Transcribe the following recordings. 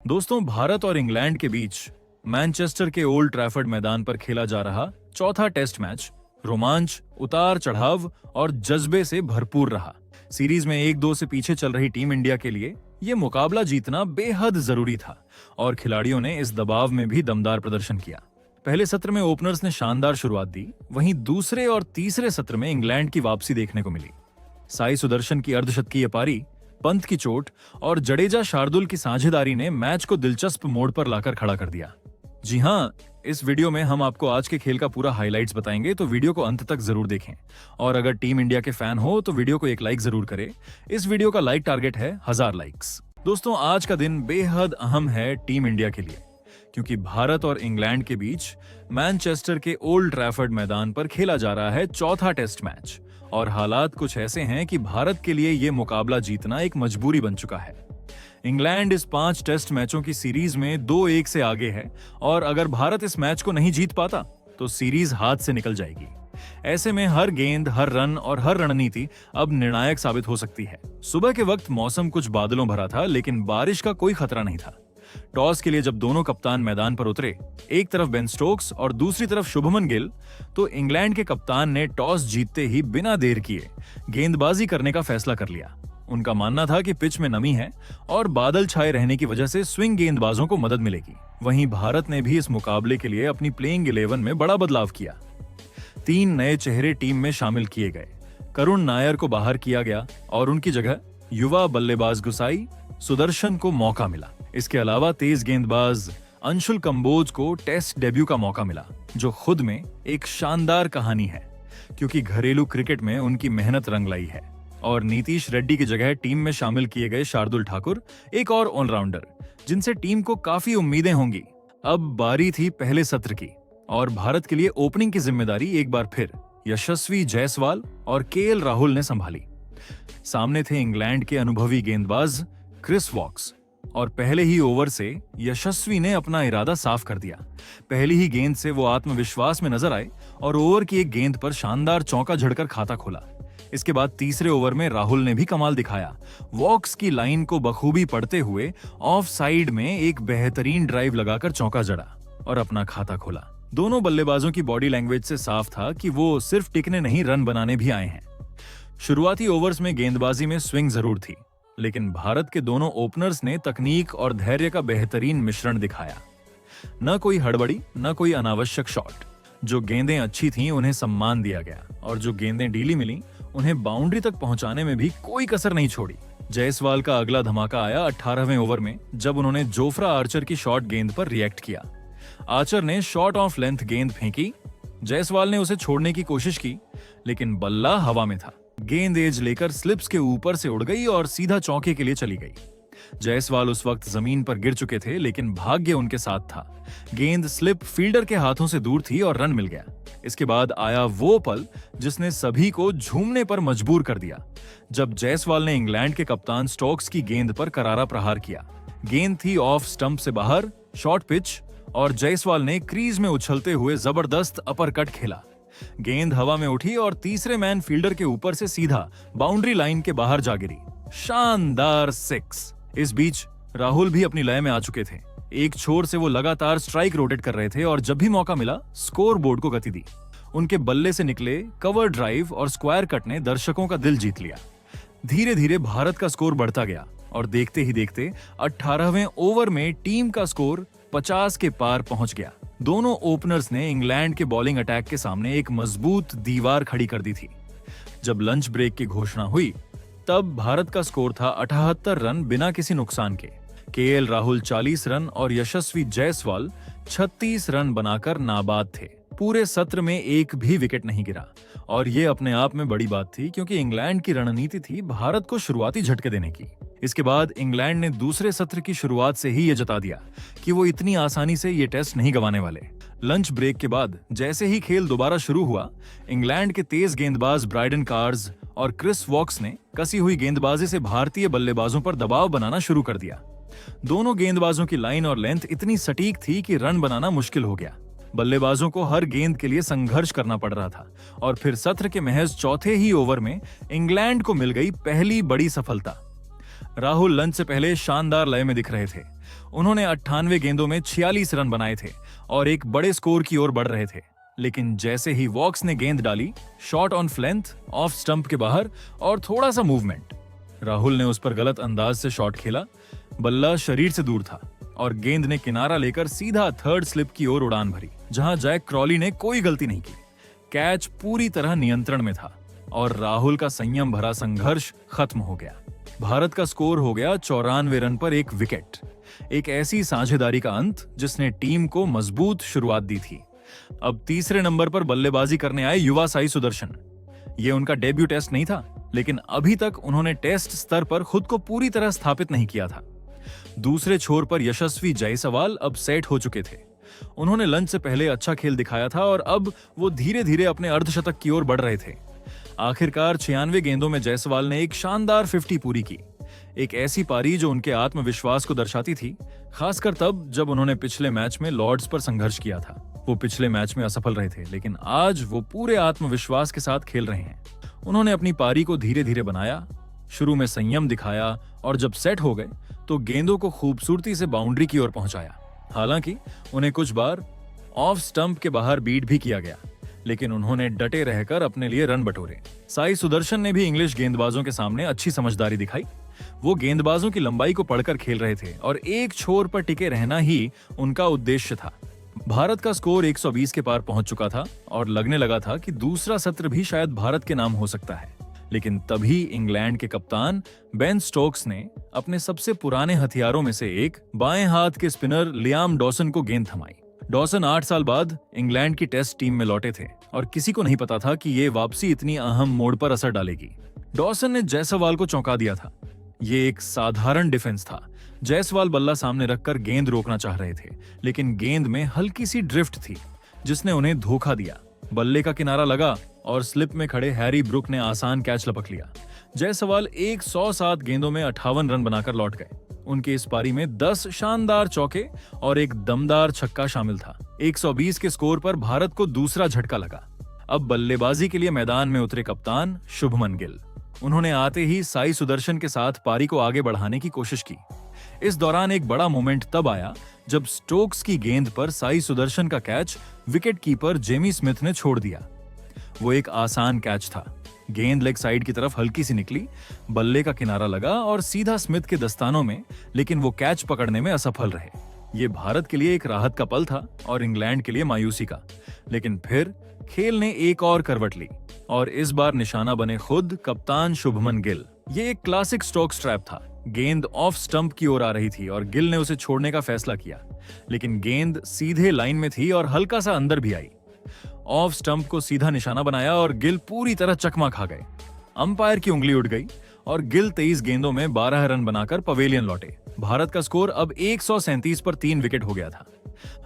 दोस्तों, भारत और इंग्लैंड के बीच मैनचेस्टर के ओल्ड ट्रैफर्ड मैदान पर खेला जा रहा चौथा टेस्ट मैच रोमांच, उतार चढ़ाव और जज्बे से भरपूर रहा। सीरीज में 1-2 से पीछे चल रही टीम इंडिया के लिए ये मुकाबला जीतना बेहद जरूरी था और खिलाड़ियों ने इस दबाव में भी दमदार प्रदर्शन किया। पहले सत्र में ओपनर्स ने शानदार शुरुआत दी, वहीं दूसरे और तीसरे सत्र में इंग्लैंड की वापसी देखने को मिली। साई सुदर्शन की अर्धशतकीय पारी, पंत की चोट और जडेजा शार्दुल की साझेदारी ने मैच को दिलचस्प मोड़ पर लाकर खड़ा कर दिया। जी हां, इस वीडियो में हम आपको आज के खेल का पूरा हाइलाइट्स बताएंगे, तो वीडियो को अंत तक जरूर देखें। और अगर टीम इंडिया के फैन हो तो वीडियो को एक लाइक जरूर करें। इस वीडियो का लाइक टारगेट है 1000 लाइक्स। दोस्तों, आज का दिन बेहद अहम है टीम इंडिया के लिए, क्योंकि भारत और इंग्लैंड के बीच मैनचेस्टर के ओल्ड ट्रैफर्ड मैदान पर खेला जा रहा है चौथा टेस्ट मैच और हालात कुछ ऐसे हैं कि भारत के लिए यह मुकाबला जीतना एक मजबूरी बन चुका है। इंग्लैंड इस 5 टेस्ट मैचों की सीरीज में 2-1 से आगे है और अगर भारत इस मैच को नहीं जीत पाता तो सीरीज हाथ से निकल जाएगी। ऐसे में हर गेंद, हर रन और हर रणनीति अब निर्णायक साबित हो सकती है। सुबह के वक्त मौसम कुछ बादलों भरा था, लेकिन बारिश का कोई खतरा नहीं था। टॉस के लिए जब दोनों कप्तान मैदान पर उतरे, एक तरफ बेन स्टोक्स और दूसरी तरफ शुभमन गिल, तो इंग्लैंड के कप्तान ने टॉस जीतते ही बिना देर किए गेंदबाजी करने का फैसला कर लिया। उनका मानना था कि पिच में नमी है और बादल छाए रहने की वजह से स्विंग गेंदबाजों को मदद मिलेगी। वहीं भारत ने भी इस मुकाबले के लिए अपनी प्लेइंग 11 में बड़ा बदलाव किया। 3 नए चेहरे टीम में शामिल किए गए। करुण नायर को बाहर किया गया और उनकी जगह युवा बल्लेबाज गुसाई सुदर्शन को मौका मिला। इसके अलावा तेज गेंदबाज अंशुल कंबोज को टेस्ट डेब्यू का मौका मिला, जो खुद में एक शानदार कहानी है, क्योंकि घरेलू क्रिकेट में उनकी मेहनत रंग लाई है। और नीतीश रेड्डी की जगह टीम में शामिल किए गए शार्दुल ठाकुर, एक और ऑलराउंडर जिनसे टीम को काफी उम्मीदें होंगी। अब बारी थी पहले सत्र की और भारत के लिए ओपनिंग की जिम्मेदारी एक बार फिर यशस्वी जायसवाल और केएल राहुल ने संभाली। सामने थे इंग्लैंड के अनुभवी गेंदबाज क्रिस वॉक्स और पहले ही ओवर से यशस्वी ने अपना इरादा साफ कर दिया। पहली ही गेंद से वो आत्मविश्वास में नजर आए और ओवर की एक गेंद पर शानदार चौका झड़कर खाता खोला। इसके बाद तीसरे ओवर में राहुल ने भी कमाल दिखाया। वॉक्स की लाइन को बखूबी पढ़ते हुए ऑफ साइड में एक बेहतरीन ड्राइव लगाकर चौका जड़ा और अपना खाता खोला। दोनों बल्लेबाजों की बॉडी लैंग्वेज से साफ था कि वो सिर्फ टिकने नहीं, रन बनाने भी आए हैं। शुरुआती ओवर्स में गेंदबाजी में स्विंग जरूर थी, लेकिन भारत के दोनों ओपनर्स ने तकनीक और धैर्य का बेहतरीन मिश्रण दिखाया। न कोई हड़बड़ी, न कोई अनावश्यक शॉट। जो गेंदें अच्छी थीं उन्हें सम्मान दिया गया और जो गेंदें ढीली मिली उन्हें बाउंड्री तक पहुंचाने में भी कोई कसर नहीं छोड़ी। जायसवाल का अगला धमाका आया 18वें ओवर में, जब उन्होंने जोफ्रा आर्चर की शॉर्ट गेंद पर रिएक्ट किया। आर्चर ने शॉर्ट ऑफ लेंथ गेंद फेंकी। जायसवाल ने उसे छोड़ने की कोशिश की, लेकिन बल्ला हवा में था। गेंद एज लेकर स्लिप्स के ऊपर से उड़ गई और सीधा चौके के लिए चली गई। जायसवाल उस वक्त जमीन पर गिर चुके थे, लेकिन भाग्य उनके साथ था। गेंद स्लिप फील्डर के हाथों से दूर थी और रन मिल गया। इसके बाद आया वो पल जिसने सभी को झूमने पर मजबूर कर दिया, जब जायसवाल ने इंग्लैंड के कप्तान स्टोक्स की गेंद पर करारा प्रहार किया। गेंद थी ऑफ स्टंप से बाहर, शॉर्ट पिच, और जायसवाल ने क्रीज में उछलते हुए जबरदस्त अपरकट खेला। गेंद हवा में उठी और तीसरे मैन फील्डर के ऊपर से सीधा बाउंड्री लाइन के बाहर जा गिरी। शानदार 6। इस बीच राहुल भी अपनी लय में आ चुके थे। एक छोर से वो लगातार स्ट्राइक रोटेट कर रहे थे और जब भी मौका मिला स्कोर बोर्ड को गति दी। उनके बल्ले से निकले कवर ड्राइव और स्क्वायर कट ने दर्शकों का दिल जीत लिया। धीरे धीरे भारत का स्कोर बढ़ता गया और देखते ही देखते 18वें ओवर में टीम का स्कोर 50 के पार पहुंच गया। दोनों ओपनर्स ने इंग्लैंड के बॉलिंग अटैक के सामने एक मजबूत दीवार खड़ी कर दी थी। जब लंच ब्रेक की घोषणा हुई तब भारत का स्कोर था 78 रन बिना किसी नुकसान के। केएल राहुल 40 रन और यशस्वी जायसवाल 36 रन बनाकर नाबाद थे। पूरे सत्र में एक भी विकेट नहीं गिरा और ये अपने आप में बड़ी बात थी, क्योंकि इंग्लैंड की रणनीति थी भारत को शुरुआती झटके देने की। इसके बाद इंग्लैंड ने दूसरे सत्र की शुरुआत से ही ये जता दिया कि वो इतनी आसानी से ये टेस्ट नहीं गंवाने वाले। लंच ब्रेक के बाद जैसे ही खेल दोबारा शुरू हुआ, इंग्लैंड के तेज गेंदबाज ब्राइडन कार्स और क्रिस वॉक्स ने कसी हुई गेंदबाजी से भारतीय बल्लेबाजों पर दबाव बनाना शुरू कर दिया। दोनों गेंदबाजों की लाइन और लेंथ इतनी सटीक थी कि रन बनाना मुश्किल हो गया। बल्लेबाजों को हर गेंद के लिए संघर्ष करना पड़ रहा था और फिर सत्र के महज चौथे ही ओवर में इंग्लैंड को मिल गई पहली बड़ी सफलता। राहुल लंच से पहले शानदार लय में दिख रहे थे। उन्होंने 98 गेंदों में 46 रन बनाए थे और एक बड़े स्कोर की ओर बढ़ रहे थे। लेकिन जैसे ही वॉक्स ने गेंद डाली, शॉट ऑन फ्लेंथ, ऑफ स्टंप के बाहर और थोड़ा सा मूवमेंट, राहुल ने उस पर गलत अंदाज से शॉट खेला। बल्ला शरीर से दूर था और गेंद ने किनारा लेकर सीधा थर्ड स्लिप की ओर उड़ान भरी, जहां जैक क्रॉली ने कोई गलती नहीं की। कैच पूरी तरह नियंत्रण में था और राहुल का संयम भरा संघर्ष खत्म हो गया। भारत का स्कोर हो गया 94 रन पर 1 विकेट। एक ऐसी साझेदारी का अंत जिसने टीम को मजबूत शुरुआत दी थी। अब तीसरे नंबर पर बल्लेबाजी करने आए युवा साई सुदर्शन। ये उनका डेब्यू टेस्ट नहीं था, लेकिन अभी तक उन्होंने टेस्ट स्तर पर खुद को पूरी तरह स्थापित नहीं किया था। दूसरे छोर पर यशस्वी जायसवाल अब सेट हो चुके थे। उन्होंने लंच से पहले अच्छा खेल दिखाया था और अब वो धीरे धीरे अपने अर्धशतक की ओर बढ़ रहे थे। आखिरकार 96 गेंदों में जायसवाल ने एक शानदार 50 पूरी की, एक ऐसी पारी जो उनके आत्मविश्वास को दर्शाती थी, खासकर तब जब उन्होंने पिछले मैच में लॉर्ड्स पर संघर्ष किया था। वो पिछले मैच में असफल रहे थे, लेकिन आज वो पूरे आत्मविश्वास के साथ खेल रहे हैं। उन्होंने अपनी पारी को धीरे धीरे बनाया, शुरू में संयम दिखाया और जब सेट हो गए तो गेंदों को खूबसूरती से बाउंड्री की ओर पहुंचाया। हालांकि उन्हें कुछ बार ऑफ स्टंप के बाहर बीट भी किया गया, लेकिन उन्होंने डटे रहकर अपने लिए रन बटोरे। साई सुदर्शन ने भी इंग्लिश गेंदबाजों के सामने अच्छी समझदारी दिखाई। वो गेंदबाजों की लंबाई को पढ़कर खेल रहे थे और एक छोर पर टिके रहना ही उनका उद्देश्य था। भारत का स्कोर 120 के पार पहुंच चुका था और लगने लगा था कि दूसरा सत्र भी शायद भारत के नाम हो सकता है। लेकिन तभी इंग्लैंड के कप्तान बेन स्टोक्स ने अपने सबसे पुराने हथियारों में से एक बाएं हाथ के स्पिनर लियाम डॉसन को गेंद थमाई। डॉसन 8 साल बाद इंग्लैंड की टेस्ट टीम में लौटे थे और किसी को नहीं पता था कि ये वापसी इतनी अहम मोड़ पर असर डालेगी। डॉसन ने जायसवाल को चौंका दिया था। ये एक साधारण डिफेंस था। जायसवाल बल्ला सामने रखकर गेंद रोकना चाह रहे थे, लेकिन गेंद में हल्की सी ड्रिफ्ट थी जिसने उन्हें धोखा दिया। बल्ले का किनारा लगा और स्लिप में खड़े हैरी ब्रुक ने आसान कैच लपक लिया। जायसवाल 107 गेंदों में 58 रन बनाकर लौट गए। उनकी इस पारी में 10 शानदार चौके और एक दमदार छक्का शामिल था। 120 के स्कोर पर भारत को दूसरा झटका लगा। अब बल्लेबाजी के लिए मैदान में उतरे कप्तान शुभमन गिल। उन्होंने आते ही साई सुदर्शन के साथ पारी को आगे बढ़ाने की कोशिश की। इस दौरान एक बड़ा मोमेंट तब आया जब स्टोक्स की गेंद पर साई सुदर्शन का catch wicket keeper Jamie Smith ने छोड़ दिया। वो एक आसान कैच था। गेंद लेग साइड की तरफ हल्की सी निकली, बल्ले का किनारा लगा और सीधा स्मिथ के दस्तानों में, लेकिन वो कैच पकड़ने में असफल रहे। ये भारत के लिए एक राहत का पल था और इंग्लैंड के लिए मायूसी का। लेकिन फिर खेल ने एक और करवट ली और इस बार निशाना बने खुद कप्तान शुभमन गिल। ये एक क्लासिक स्टोक्स ट्रैप था। गेंद ऑफ स्टंप की ओर आ रही थी और गिल ने उसे छोड़ने का फैसला किया, लेकिन गेंद सीधे लाइन में थी और हल्का सा अंदर भी आई। ऑफ स्टंप को सीधा निशाना बनाया और गिल पूरी तरह चकमा खा गए। अंपायर की उंगली उठ गई और गिल 23 गेंदों में 12 रन बनाकर पवेलियन लौटे। भारत का स्कोर अब 137 पर 3 विकेट हो गया था।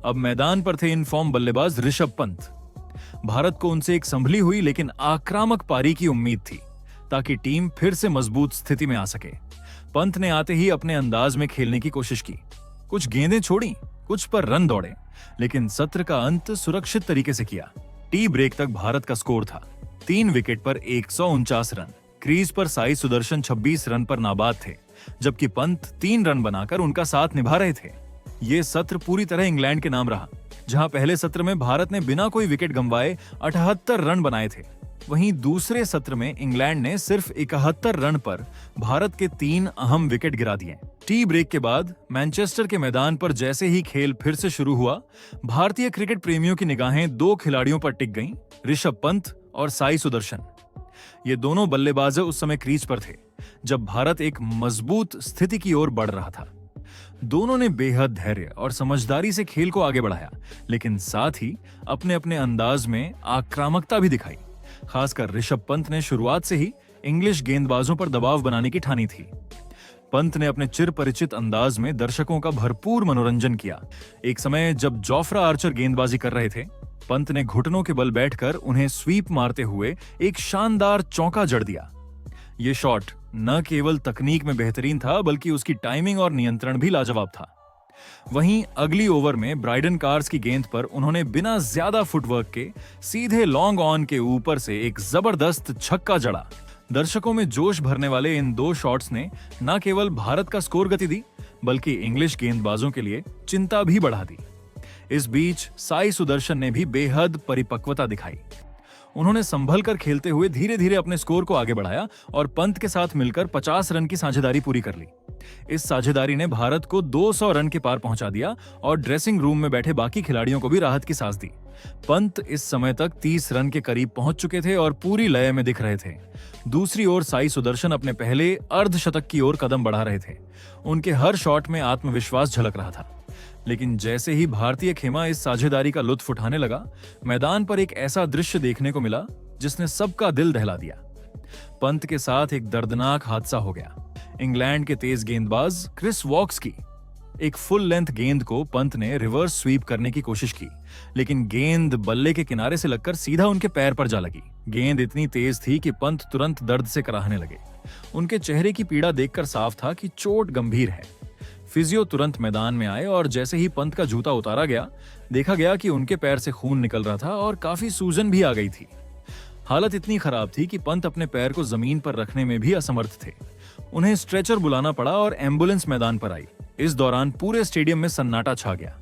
अब मैदान पर थे इनफॉर्म बल्लेबाज ऋषभ पंत। भारत को उनसे एक संभली हुई लेकिन आक्रामक पारी की उम्मीद थी, ताकि टीम फिर से मजबूत स्थिति में आ सके। पंत ने आते ही अपने अंदाज में खेलने की कोशिश की। कुछ गेंदें छोड़ी, कुछ पर रन दौड़े, लेकिन सत्र का अंत सुरक्षित तरीके से किया। टी ब्रेक तक भारत का स्कोर था 3 विकेट पर 149 रन। क्रीज पर साई सुदर्शन 26 रन पर नाबाद थे, जबकि पंत 3 रन बनाकर उनका साथ निभा रहे थे। ये सत्र पूरी तरह इंग्लैंड के नाम रहा। जहां पहले सत्र में भारत ने बिना कोई विकेट गंवाए 78 रन बनाए थे, वहीं दूसरे सत्र में इंग्लैंड ने सिर्फ 71 रन पर भारत के 3 अहम विकेट गिरा दिए। टी ब्रेक के बाद मैनचेस्टर के मैदान पर जैसे ही खेल फिर से शुरू हुआ, भारतीय क्रिकेट प्रेमियों की निगाहें 2 खिलाड़ियों पर टिक गईं, ऋषभ पंत और साई सुदर्शन। ये दोनों बल्लेबाज उस समय क्रीज पर थे जब भारत एक मजबूत स्थिति की ओर बढ़ रहा था। दोनों ने बेहद धैर्य और समझदारी से खेल को आगे बढ़ाया, लेकिन साथ ही अपने अपने अंदाज में आक्रामकता भी दिखाई। खासकर ऋषभ पंत ने शुरुआत से ही इंग्लिश गेंदबाजों पर दबाव बनाने की ठानी थी। पंत ने अपने चिर परिचित अंदाज में दर्शकों का भरपूर मनोरंजन किया। एक समय जब जोफ्रा आर्चर गेंदबाजी कर रहे थे, पंत ने घुटनों के बल बैठकर उन्हें स्वीप मारते हुए एक शानदार चौका जड़ दिया। ये शॉट न केवल तकनीक में बेहतरीन था, बल्कि उसकी टाइमिंग और नियंत्रण भी लाजवाब था। वहीं अगली ओवर में ब्राइडन कार्स की गेंद पर उन्होंने बिना ज्यादा फुटवर्क के सीधे लॉन्ग ऑन के ऊपर से एक जबरदस्त छक्का जड़ा। दर्शकों में जोश भरने वाले इन 2 शॉट्स ने न केवल भारत का स्कोर गति दी, बल्कि इंग्लिश गेंदबाजों के लिए चिंता भी बढ़ा दी। इस बीच साई सुदर्शन ने भी बेहद परिपक्वता दिखाई। उन्होंने संभल कर खेलते हुए धीरे धीरे अपने स्कोर को आगे बढ़ाया और पंत के साथ मिलकर 50 रन की साझेदारी पूरी कर ली। इस साझेदारी ने भारत को 200 रन के पार पहुंचा दिया और ड्रेसिंग रूम में बैठे बाकी खिलाड़ियों को भी राहत की सांस दी। पंत इस समय तक 30 रन के करीब पहुंच चुके थे और पूरी लय में दिख रहे थे। दूसरी ओर साई सुदर्शन अपने पहले अर्धशतक की ओर कदम बढ़ा रहे थे। उनके हर शॉट में आत्मविश्वास झलक रहा था। लेकिन जैसे ही भारतीय खेमा इस साझेदारी का लुत्फ उठाने लगा, मैदान पर एक ऐसा दृश्य देखने को मिला जिसने सबका दिल दहला दिया। पंत के साथ एक दर्दनाक हादसा हो गया। इंग्लैंड के तेज गेंदबाज क्रिस वॉक्स की एक फुल लेंथ गेंद को पंत ने रिवर्स स्वीप करने की कोशिश की, लेकिन गेंद बल्ले के किनारे से लगकर सीधा उनके पैर पर जा लगी। गेंद इतनी तेज थी कि पंत तुरंत दर्द से कराहने लगे। उनके चेहरे की पीड़ा देखकर साफ था कि चोट गंभीर है। फिजियो तुरंत मैदान में आए और जैसे ही पंत का जूता उतारा गया, देखा गया कि उनके पैर से खून निकल रहा था और काफी सूजन भी आ गई थी। हालत इतनी खराब थी कि पंत अपने पैर को जमीन पर रखने में भी असमर्थ थे। उन्हें स्ट्रेचर बुलाना पड़ा और एम्बुलेंस मैदान पर आई। इस दौरान पूरे स्टेडियम में सन्नाटा छा गया।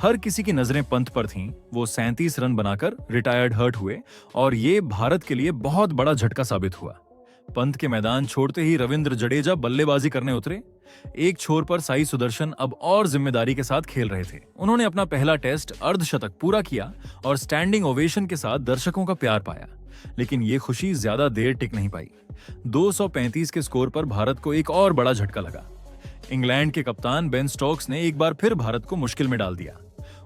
हर किसी की नजरें पंत पर थीं। वो 37 रन बनाकर रिटायर्ड हर्ट हुए और ये भारत के लिए बहुत बड़ा झटका साबित हुआ। पंत के मैदान छोड़ते ही रविंद्र जडेजा बल्लेबाजी करने उतरे। एक छोर पर साई सुदर्शन अब और जिम्मेदारी के साथ खेल रहे थे। उन्होंने अपना पहला टेस्ट अर्धशतक पूरा किया और स्टैंडिंग ओवेशन के साथ दर्शकों का प्यार पाया। लेकिन ये खुशी ज्यादा देर टिक नहीं पाई। 235 के स्कोर पर भारत को एक और बड़ा झटका लगा। इंग्लैंड के कप्तान बेन स्टोक्स ने एक बार फिर भारत को मुश्किल में डाल दिया।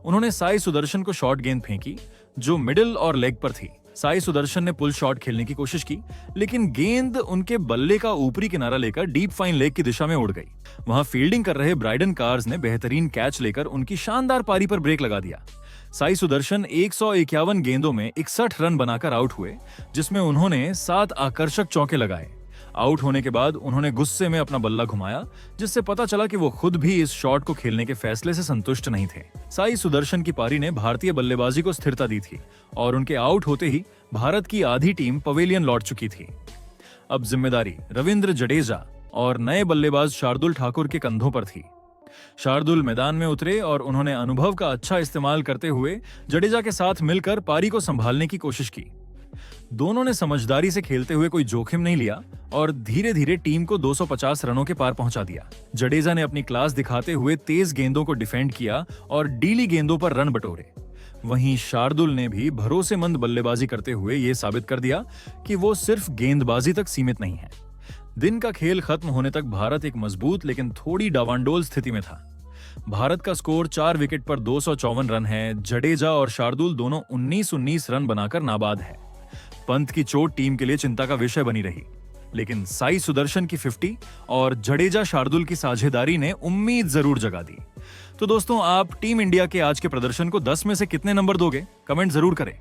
उन्होंने साई सुदर्शन को शॉर्ट गेंद फेंकी जो मिडिल और लेग पर थी। साई सुदर्शन ने पुल शॉट खेलने की कोशिश की, लेकिन गेंद उनके बल्ले का ऊपरी किनारा लेकर डीप फाइन लेग की दिशा में उड़ गई। वहां फील्डिंग कर रहे ब्राइडन कार्स ने बेहतरीन कैच लेकर उनकी शानदार पारी पर ब्रेक लगा दिया। साई सुदर्शन 151 गेंदों में 61 रन बनाकर आउट हुए, जिसमें उन्होंने 7 आकर्षक चौके लगाए। आउट होने के बाद उन्होंने गुस्से में अपना बल्ला घुमाया, जिससे पता चला कि वो खुद भी इस शॉट को खेलने के फैसले से संतुष्ट नहीं थे। साई सुदर्शन की पारी ने भारतीय बल्लेबाजी को स्थिरता दी थी और उनके आउट होते ही भारत की आधी टीम पवेलियन लौट चुकी थी। अब जिम्मेदारी रविंद्र जडेजा और नए बल्लेबाज शार्दुल ठाकुर के कंधों पर थी। शार्दुल मैदान में उतरे और उन्होंने अनुभव का अच्छा इस्तेमाल करते हुए जडेजा के साथ मिलकर पारी को संभालने की कोशिश की। दोनों ने समझदारी से खेलते हुए कोई जोखिम नहीं लिया और धीरे धीरे टीम को 250 रनों के पार पहुंचा दिया। जडेजा ने अपनी क्लास दिखाते हुए तेज गेंदों को डिफेंड किया और डीली गेंदों पर रन बटोरे। वहीं शार्दुल ने भी भरोसेमंद बल्लेबाजी करते हुए ये साबित कर दिया कि वो सिर्फ गेंदबाजी तक सीमित नहीं है। दिन का खेल खत्म होने तक भारत एक मजबूत लेकिन थोड़ी डावांडोल स्थिति में था। भारत का स्कोर 4 विकेट पर 254 रन है। जडेजा और शार्दुल दोनों 19-19 रन बनाकर नाबाद है। पंत की चोट टीम के लिए चिंता का विषय बनी रही, लेकिन साई सुदर्शन की 50 और जडेजा शार्दुल की साझेदारी ने उम्मीद जरूर जगा दी। तो दोस्तों, आप टीम इंडिया के आज के प्रदर्शन को 10 में से कितने नंबर दोगे? कमेंट जरूर करें।